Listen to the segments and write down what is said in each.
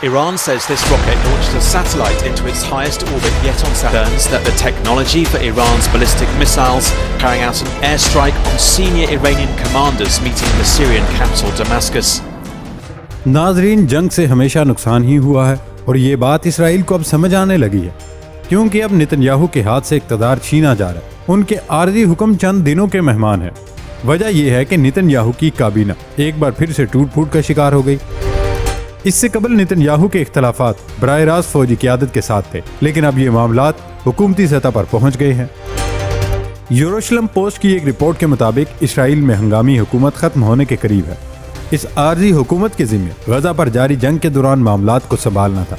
Iran says this rocket launched a satellite into its highest orbit yet on Saturn. Concerns that the technology for Iran's ballistic missiles carrying out an airstrike on senior Iranian commanders meeting in the Syrian capital Damascus. नाजरीन, जंग से हमेशा नुकसान ही हुआ है और ये बात इसराइल को अब समझ आने लगी है, क्योंकि अब नेतन्याहू के हाथ से इक़्तिदार छीना जा रहा है। उनके आरज़ी हुक्म चंद दिनों के मेहमान हैं। वजह यह है कि नेतन्याहू की काबीना एक बार फिर से टूट फूट का शिकार हो गई। इससे कबल नेतन्याहू के इख्तलाफात बराह रास्त फौजी क़यादत के साथ थे, लेकिन अब ये मामलात हुकूमती सतह पर पहुंच गए हैं। यरूशलेम पोस्ट की एक रिपोर्ट के मुताबिक इसराइल में हंगामी हुकूमत खत्म होने के करीब है। इस आरजी हुकूमत के ज़िम्मे गजा पर जारी जंग के दौरान मामलात को संभालना था।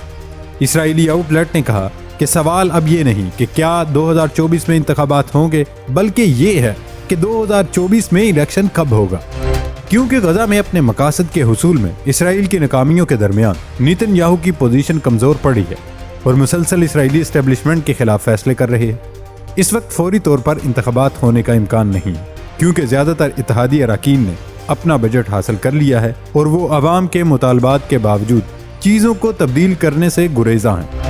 इसराइली आउटलेट ने कहा कि सवाल अब ये नहीं कि क्या 2024 में इंतखाबात होंगे, बल्कि ये है कि 2024 में इलेक्शन कब होगा, क्योंकि गजा में अपने मकासद के हुसूल में इसराइल की नाकामियों के दरमियान नेतन्याहू की पोजीशन कमज़ोर पड़ी है और मुसलसल इसराइली एस्टेब्लिशमेंट के खिलाफ फैसले कर रहे हैं। इस वक्त फौरी तौर पर इंतखाबात होने का इम्कान नहीं है, क्योंकि ज़्यादातर इत्तेहादी अरकान ने अपना बजट हासिल कर लिया है और वो अवाम के मुतालबात के बावजूद चीज़ों को तब्दील करने से गुरेज़ा हैं।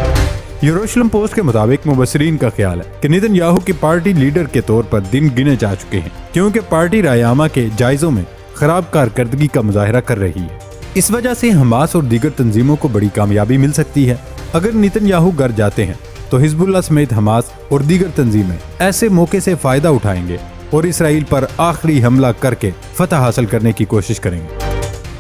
यरूशलेम पोस्ट के मुताबिक मुबस्सिरीन का ख्याल है कि नेतन्याहू की पार्टी लीडर के तौर पर दिन गिने जा चुके हैं, क्योंकि पार्टी रायआमा के जायज़ों में खराब कारकर्दगी का मुजाहरा कर रही है। इस वजह से हमास और दीगर तंजीमों को बड़ी कामयाबी मिल सकती है। अगर नेतन्याहू गर जाते हैं तो हिजबुल्लाह समेत हमास और दीगर तंजीमें ऐसे मौके से फ़ायदा उठाएंगे और इसराइल पर आखिरी हमला करके फतह हासिल करने की कोशिश करेंगे।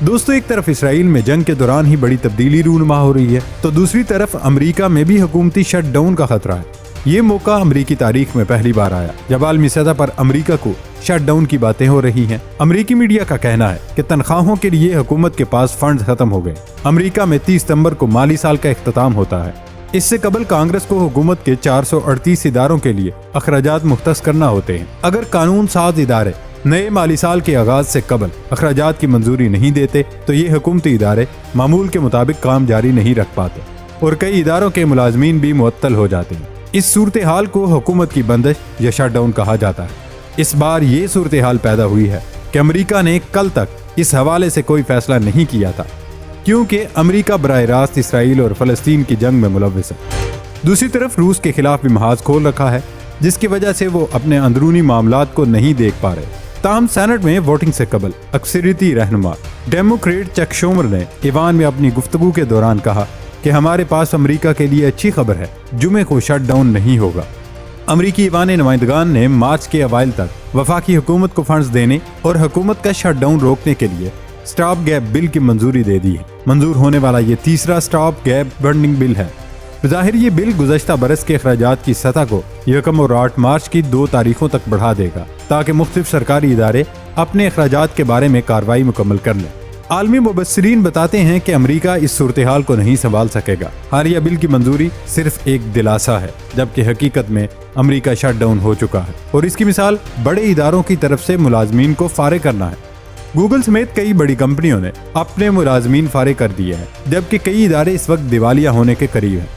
दोस्तों, एक तरफ इसराइल में जंग के दौरान ही बड़ी तब्दीली रूनुमा हो रही है, तो दूसरी तरफ अमेरिका में भी हुकूमती शट डाउन का खतरा है। ये मौका अमेरिकी तारीख में पहली बार आया जब आलमी सतह पर अमेरिका को शट डाउन की बातें हो रही हैं। अमेरिकी मीडिया का कहना है कि तनख्वाहों के लिए हुकूमत के पास फंड्स खत्म हो गए। अमेरिका में 30 सितंबर को माली साल का इख्तिताम होता है। इससे कबल कांग्रेस को हुकूमत के 438 इदारों के लिए अखराजात मुख्तस करना होते हैं। अगर कानून साज इदारे नए माली साल के आगाज से कबल अखराजात की मंजूरी नहीं देते तो ये हुकूमती इदारे मामूल के मुताबिक काम जारी नहीं रख पाते और कई इदारों के मुलाजमीन भी मुअत्तल हो जाते हैं। इस सूरत हाल को हुकूमत की बंदिश या शट डाउन कहा जाता है। इस बार ये सूरत हाल पैदा हुई है कि अमेरिका ने कल तक इस हवाले से कोई फैसला नहीं किया था, क्योंकि अमेरिका बराह रास्त इसराइल और फ़लस्तीन की जंग में मुलव्विस है। दूसरी तरफ रूस के खिलाफ भी महाज खोल रखा है, जिसकी वजह से वो अपने अंदरूनी मामलात को नहीं देख पा रहे। ताहम सेनेट में वोटिंग से कबल अक्सरियती रहनुमा डेमोक्रेट चक शूमर ने ईवान में अपनी गुफ्तगू के दौरान कहा कि हमारे पास अमेरिका के लिए अच्छी खबर है, जुमे को शट डाउन नहीं होगा। अमेरिकी ईवान नुमाइंदगान ने मार्च के अवाइल तक वफाकी हुकूमत को फंड्स देने और हुकूमत का शट डाउन रोकने के लिए स्टॉप गैप बिल की मंजूरी दे दी है। मंजूर होने वाला ये तीसरा स्टॉप गैप फंडिंग बिल है। ज़ाहिर ये बिल गुज़श्ता बरस के अखराजात की सतह को 1 और 8 मार्च की 2 तारीखों तक बढ़ा देगा, ताकि मुख्तलिफ सरकारी इदारे अपने अखराजात के बारे में कार्रवाई मुकम्मल कर लें। आलमी मुबस्सिरीन बताते हैं कि अमेरिका इस सूरत हाल को नहीं संभाल सकेगा। हालिया बिल की मंजूरी सिर्फ एक दिलासा है, जबकि हकीकत में अमेरिका शट डाउन हो चुका है और इसकी मिसाल बड़े इदारों की तरफ से मुलाजमीन को फारिग करना है। गूगल समेत कई बड़ी कंपनियों ने अपने मुलाजमीन फारिग कर दिए हैं, जबकि कई इदारे इस वक्त दिवालिया होने के करीब हैं।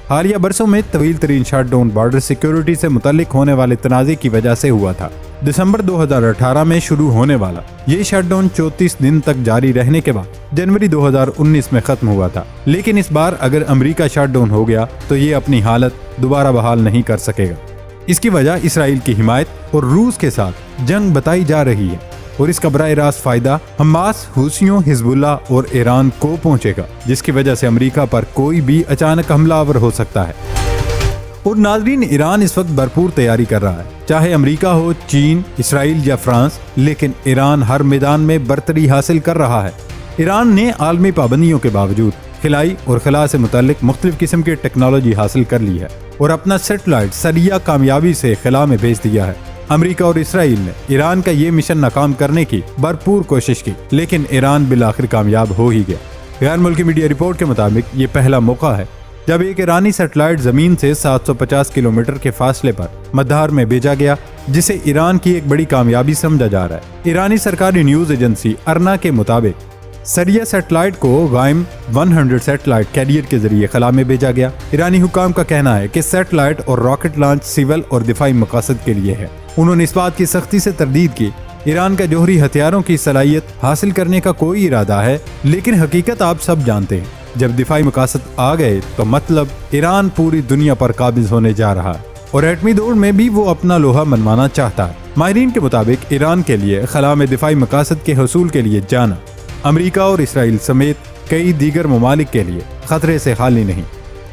हालिया बरसों में तवील तरीन शट डाउन बॉर्डर सिक्योरिटी से मुतल्लिक होने वाले तनाज़े की वजह से हुआ था। दिसंबर 2018 में शुरू होने वाला ये शट डाउन 34 दिन तक जारी रहने के बाद जनवरी 2019 में खत्म हुआ था। लेकिन इस बार अगर अमेरिका शट डाउन हो गया तो ये अपनी हालत दोबारा बहाल नहीं कर सकेगा। इसकी वजह इसराइल की हिमायत और रूस के साथ जंग बताई जा रही है और इसका बराह रास्त फायदा हमास, हुसियों, हिजबुल्लाह और ईरान को पहुंचेगा, जिसकी वजह से अमेरिका पर कोई भी अचानक हमलावर हो सकता है। और नाज़रीन, ईरान इस वक्त भरपूर तैयारी कर रहा है, चाहे अमेरिका हो, चीन, इसराइल या फ्रांस, लेकिन ईरान हर मैदान में बरतरी हासिल कर रहा है। ईरान ने आलमी पाबंदियों के बावजूद खिलाई और खला से मुतल्लिक मुख्तलिफ किस्म की टेक्नोलॉजी हासिल कर ली है और अपना सेटेलाइट सरिया कामयाबी से खला में भेज दिया है। अमेरिका और इसराइल ने ईरान का ये मिशन नाकाम करने की भरपूर कोशिश की, लेकिन ईरान बिलाखिर कामयाब हो ही गया। गैर मुल्की मीडिया रिपोर्ट के मुताबिक ये पहला मौका है जब एक ईरानी सैटेलाइट जमीन से 750 किलोमीटर के फासले पर मद्दार में भेजा गया, जिसे ईरान की एक बड़ी कामयाबी समझा जा रहा है। ईरानी सरकारी न्यूज एजेंसी अर्ना के मुताबिक सरिया सैटेलाइट को गाइम 100 सैटेलाइट कैरियर के जरिए खला में भेजा गया। ईरानी हुकाम का कहना है कि सैटेलाइट और रॉकेट लॉन्च सिविल और दिफाई मकासद के लिए है। उन्होंने इस बात की सख्ती से तरदीद की, ईरान का जौहरी हथियारों की सलाहियत हासिल करने का कोई इरादा है, लेकिन हकीकत आप सब जानते हैं जब दिफाई मकासद आ गए तो मतलब ईरान पूरी दुनिया पर काबिज होने जा रहा है और एटमी दौड़ में भी वो अपना लोहा मनवाना चाहता है। माहिरीन के मुताबिक ईरान के लिए खला में दिफाई मकासद के हसूल के लिए जाना अमेरिका और इसराइल समेत कई दीगर ममालिक के लिए खतरे से खाली नहीं।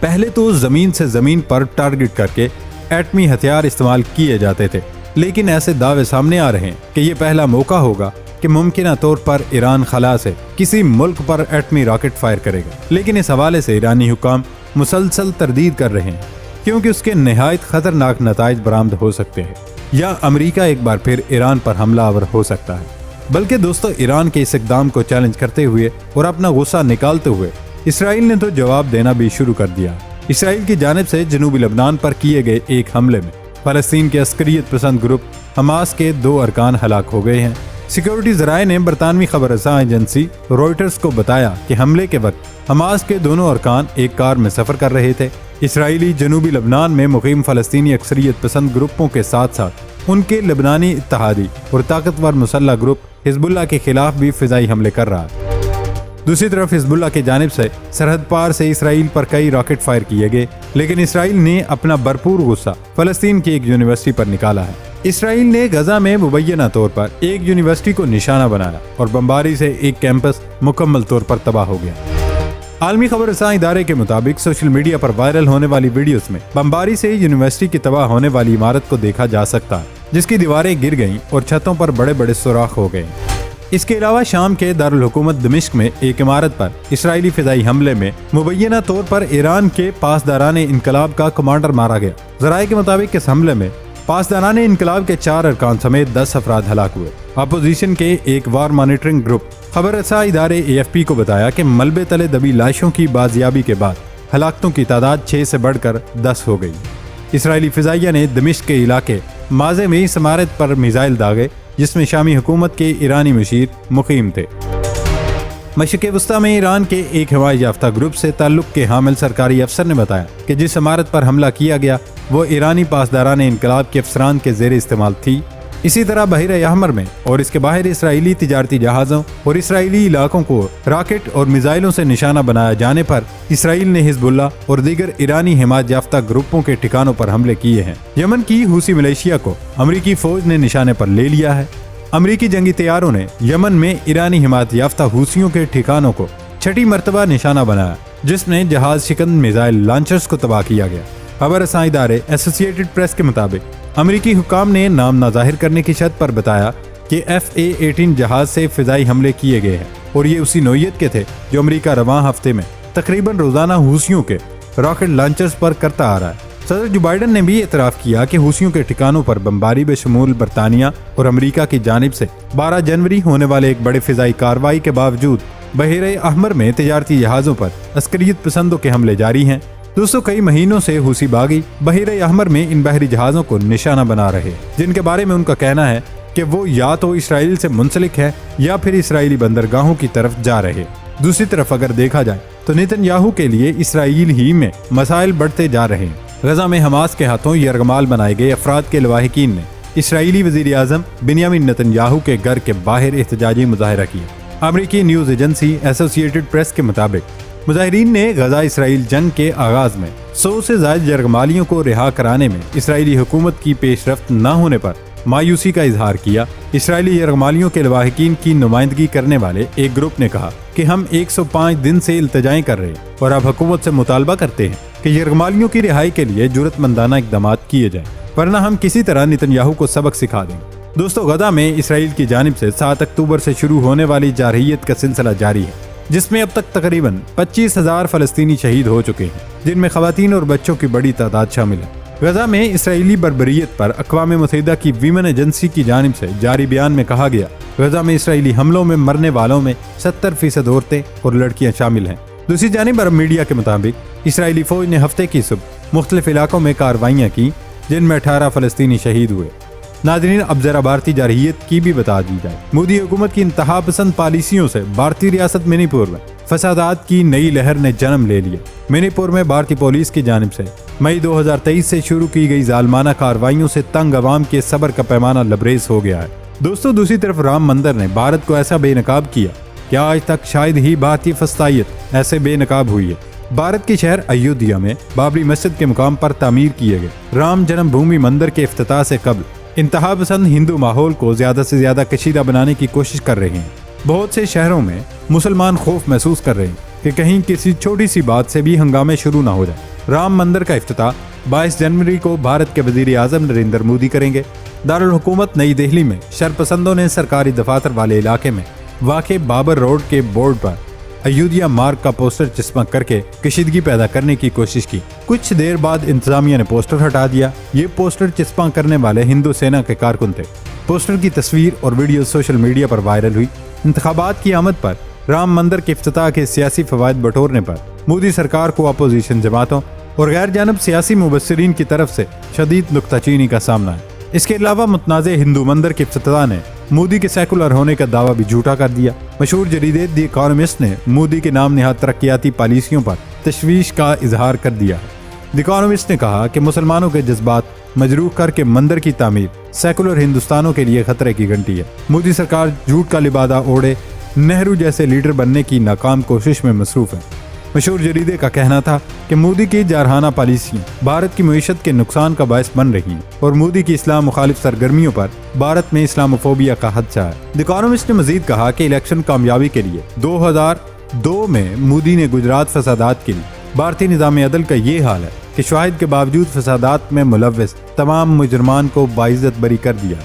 पहले तो जमीन से जमीन पर टारगेट करके एटमी हथियार इस्तेमाल किए जाते थे, लेकिन ऐसे दावे सामने आ रहे हैं कि ये पहला मौका होगा कि मुमकिन तौर पर ईरान खला से किसी मुल्क पर एटमी रॉकेट फायर करेगा। लेकिन इस हवाले से ईरानी हुकाम मुसलसल तरदीद कर रहे हैं क्योंकि उसके निहायत खतरनाक नताइज बरामद हो सकते हैं या अमेरिका एक बार फिर ईरान पर हमलावर हो सकता है। बल्कि दोस्तों, ईरान के इस इकदाम को चैलेंज करते हुए और अपना गुस्सा निकालते हुए इसराइल ने तो जवाब देना भी शुरू कर दिया। इसराइल की जानिब से जनूबी लबनान पर किए गए एक हमले में फलस्तीन के अस्करियत पसंद ग्रुप हमास के 2 अरकान हलाक हो गए हैं। सिक्योरिटी ज़राए ने बरतानवी खबर रसां एजेंसी रॉयटर्स को बताया कि हमले के वक्त हमास के दोनों अरकान एक कार में सफ़र कर रहे थे। इसराइली जनूबी लबनान में मुकीम फ़लस्तीनी अक्सरियत पसंद ग्रुपों के साथ साथ उनके लबनानी इत्तेहादी और ताकतवर मुसल्लह ग्रुप हिजबुल्लाह के खिलाफ भी फ़िज़ाई हमले कर रहा है। दूसरी तरफ हिजबुल्लाह की जानिब से सरहद पार से इसराइल पर कई रॉकेट फायर किए गए, लेकिन इसराइल ने अपना भरपूर गुस्सा फ़लस्तीन की एक यूनिवर्सिटी पर निकाला है। इसराइल ने गजा में मुबैना तौर पर एक यूनिवर्सिटी को निशाना बनाया और बमबारी से एक कैंपस मुकम्मल तौर पर तबाह हो गया। आलमी खबर रसां इदारे के मुताबिक सोशल मीडिया पर वायरल होने वाली वीडियोस में बमबारी से यूनिवर्सिटी की तबाह होने वाली इमारत को देखा जा सकता है, जिसकी दीवारें गिर गईं और छतों पर बड़े बड़े सुराख हो गए। इसके अलावा शाम के दारुल हुकूमत दमिश्क में एक इमारत पर इसराइली फिजाई हमले में मुबैना तौर पर ईरान के पासदाराने इनकलाब का कमांडर मारा गया। ज़राए के मुताबिक इस हमले में पासदाराने इनकलाब के 4 अरकान समेत 10 अफराद हलाक हुए। अपोजिशन के एक वार मॉनिटरिंग ग्रुप खबर रसा इदारे AFP को बताया कि मलबे तले दबी लाशों की बाजियाबी के बाद हलाकतों की तादाद 6 से बढ़कर 10 हो गई। इसराइली फिजाइया ने दमिश्क के इलाके माजे में इस इमारत पर मिसाइल दागे जिसमें शामी हुकूमत के ईरानी मुशीर मुकीम थे। मशरिक़ वस्ता में ईरान के एक हवाई याफ्ता ग्रुप से ताल्लुक के हामिल सरकारी अफसर ने बताया कि जिस इमारत पर हमला किया गया वो ईरानी पासदारान इनकलाब के अफसरान के ज़ेर इस्तेमाल थी। इसी तरह बहरे अहमर में और इसके बाहर इसराइली तिजारती जहाज़ों और इसराइली इलाकों को रॉकेट और मिसाइलों से निशाना बनाया जाने पर इसराइल ने हिजबुल्लाह और दीगर ईरानी हिमायत याफ्ता ग्रुपों के ठिकानों पर हमले किए हैं। यमन की हूसी मलेशिया को अमरीकी फौज ने निशाने पर ले लिया है। अमरीकी जंगी तैयारों ने यमन में ईरानी हिमायत याफ्ता हूसियों के ठिकानों को 6ठी मरतबा निशाना बनाया, जिसमें जहाज शिकंद मिसाइल लॉन्चर्स को तबाह किया गया। खबर रसां इदारे एसोसिएटेड प्रेस के मुताबिक अमरीकी हुकाम ने नाम ना जाहिर करने की शर्त पर बताया कि FA-18 जहाज से फिजाई हमले किए गए हैं और ये उसी नौयत के थे जो अमरीका रवां हफ्ते में तकरीबन रोजाना हूसियों के रॉकेट लॉन्चर्स पर करता आ रहा है। सदर जो बाइडन ने भी एतराफ़ किया कि हूसियों के ठिकानों पर बमबारी बशमूल बरतानिया और अमरीका की जानिब से 12 जनवरी होने वाले एक बड़े फिजाई कार्रवाई के बावजूद बहरे अहमर में तिजारती जहाज़ों पर अस्करियत पसंदों के हमले जारी हैं। दोस्तों, कई महीनों से हूसी बागी बहरे अहमर में इन बहरी जहाज़ों को निशाना बना रहे, जिनके बारे में उनका कहना है कि वो या तो इसराइल से मुंसलिक है या फिर इसराइली बंदरगाहों की तरफ जा रहे। दूसरी तरफ अगर देखा जाए तो नेतन्याहू के लिए इसराइल ही में मसाइल बढ़ते जा रहे हैं। गजा में हमास के हाथों यरगमाल बनाए गए अफराद के लवाहिकीन ने इसराइली वज़ीर आज़म बिन्यामिन नेतन्याहू के घर के बाहर एहतजाजी मुजाहरा किया। अमरीकी न्यूज़ एजेंसी एसोसिएटेड प्रेस के मुताबिक मुजाहिरीन ने गजा इसराइल जंग के आगाज में 100 से ज़ायद यरगमालियों को रिहा कराने में इसराइली हुकूमत की पेशरफ्त न होने पर मायूसी का इजहार किया। इसराइली यरगमालियों के लवाहिकीन की नुमाइंदगी करने वाले एक ग्रुप ने कहा कि हम 105 दिन से इल्तिजाएं कर रहे हैं और अब हुकूमत से मुतालबा करते हैं कि यरगमालियों की रिहाई के लिए जुर्रतमंदाना इक़दाम किए जाएं, वरना हम किसी तरह नेतन्याहू को सबक सिखा देंगे। दोस्तों, गजा में इसराइल की जानिब से 7 अक्टूबर से शुरू होने वाली जारहियत का सिलसिला जारी है, जिसमें अब तक तकरीबन 25,000 फलस्तीनी शहीद हो चुके हैं, जिनमें खवातीन और बच्चों की बड़ी तादाद शामिल है। गजा में इसराइली बर्बरियत पर अक़वाम मुत्तहिदा की वीमेन एजेंसी की जानिब से जारी बयान में कहा गया, गजा में इसराइली हमलों में मरने वालों में 70% औरतें और लड़कियां शामिल हैं। दूसरी जानिब अरब मीडिया के मुताबिक इसराइली फौज ने हफ्ते की सुबह मुख्तलिफ इलाकों में कार्रवाइयाँ की, जिनमें 18 फलस्तीनी शहीद हुए। नाज़रीन, अब जरा भारतीय जारहियत की भी बता दी जाए। मोदी हुकूमत की इंतहा पसंद पॉलिसियों से भारतीय रियासत मणिपुर में फसादात की नई लहर ने जन्म ले लिया। मणिपुर में भारतीय पुलिस की जानिब से मई 2023 से शुरू की गई जालमाना कार्रवाइयों से तंग अवाम के सब्र का पैमाना लबरेज हो गया है। दोस्तों, दूसरी तरफ राम मंदिर ने भारत को ऐसा बेनकाब किया कि आज तक शायद ही भारतीय फस्तायत ऐसे बेनकाब हुई है। भारत के शहर अयोध्या में बाबरी मस्जिद के मुकाम पर तामीर किए गए राम जन्मभूमि मंदिर के इफ्तिताह से कबल इंतहा पसंद हिंदू माहौल को ज्यादा से ज्यादा कशीदा बनाने की कोशिश कर रहे हैं। बहुत से शहरों में मुसलमान खौफ महसूस कर रहे हैं कि कहीं किसी छोटी सी बात से भी हंगामे शुरू ना हो जाए। राम मंदिर का इफ्तिताह 22 जनवरी को भारत के वजीर आजम नरेंद्र मोदी करेंगे। दारुल हुकूमत नई दिल्ली में शरपसंदों ने सरकारी दफातर वाले इलाके में वाक़े बाबर रोड के बोर्ड पर अयोध्या मार्ग का पोस्टर चिपका करके कशीदगी पैदा करने की कोशिश की। कुछ देर बाद इंतजामिया ने पोस्टर हटा दिया। ये पोस्टर चिपका करने वाले हिंदू सेना के कारकुन थे। पोस्टर की तस्वीर और वीडियो सोशल मीडिया पर वायरल हुई। इंतखाबात की आमद पर राम मंदिर के इफ्तिताह के सियासी फवायद बटोरने पर मोदी सरकार को अपोजिशन जमातों और गैर जानब सियासी मुबस्सिरीन की तरफ से शदीद नुक्ताचीनी का सामना है। इसके अलावा मुतनाज़े हिंदू मंदिर के इफ्तिताह ने मोदी के सेकुलर होने का दावा भी झूठा कर दिया। मशहूर जरीदे द इकोनॉमिस्ट ने मोदी के नाम निहाद तरक्याती पॉलिसियों पर तशवीश का इजहार कर दिया। द इकोनॉमिस्ट ने कहा कि मुसलमानों के जज्बात मजरूह करके मंदिर की तामीर सेकुलर हिंदुस्तानों के लिए खतरे की घंटी है। मोदी सरकार झूठ का लिबादा ओढ़े नेहरू जैसे लीडर बनने की नाकाम कोशिश में मसरूफ है। मशहूर जरीदे का कहना था कि मोदी की जारहाना पॉलिसियां भारत की मईशत के नुकसान का बायस बन रही हैं और मोदी की इस्लाम मुखालिफ सरगर्मियों पर भारत में इस्लामोफोबिया का खदशा है। द इकोनॉमिस्ट ने मजीद कहा कि इलेक्शन कामयाबी के लिए 2002 में मोदी ने गुजरात फसादात के लिए भारतीय निज़ाम अदल का ये हाल है कि शवाहिद के बावजूद फसादात में मुलव्वस तमाम मुजरमान को बाइज्जत बरी कर दिया।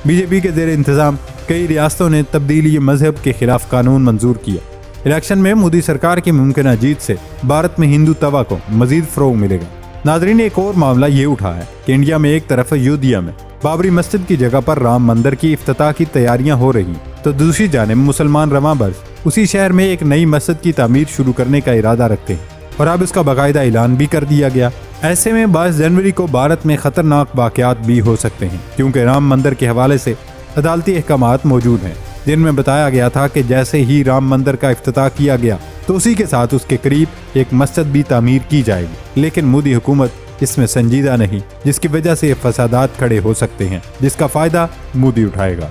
बीजेपी के ज़ेर इंतज़ाम कई रियासतों ने तब्दीली मजहब के खिलाफ कानून मंजूर किया। इलेक्शन में मोदी सरकार की मुमकिन जीत से भारत में हिंदू तवा को मजीद फ़रोग मिलेगा। नाज़रीन, एक और मामला ये उठा है कि इंडिया में एक तरफ अयोध्या में बाबरी मस्जिद की जगह पर राम मंदिर की इफ्तिताह की तैयारियां हो रही, तो दूसरी जानिब मुसलमान रवां बर्स उसी शहर में एक नई मस्जिद की तामीर शुरू करने का इरादा रखते हैं और अब इसका बाकायदा ऐलान भी कर दिया गया। ऐसे में 22 जनवरी को भारत में खतरनाक वाक़यात भी हो सकते हैं, क्योंकि राम मंदिर के हवाले से अदालती अहकामात मौजूद हैं जिनमें बताया गया था कि जैसे ही राम मंदिर का इफ्तिताह किया गया तो उसी के साथ उसके करीब एक मस्जिद भी तामीर की जाएगी। लेकिन मोदी हुकूमत इसमें संजीदा नहीं, जिसकी वजह से फसादात खड़े हो सकते हैं, जिसका फ़ायदा मोदी उठाएगा।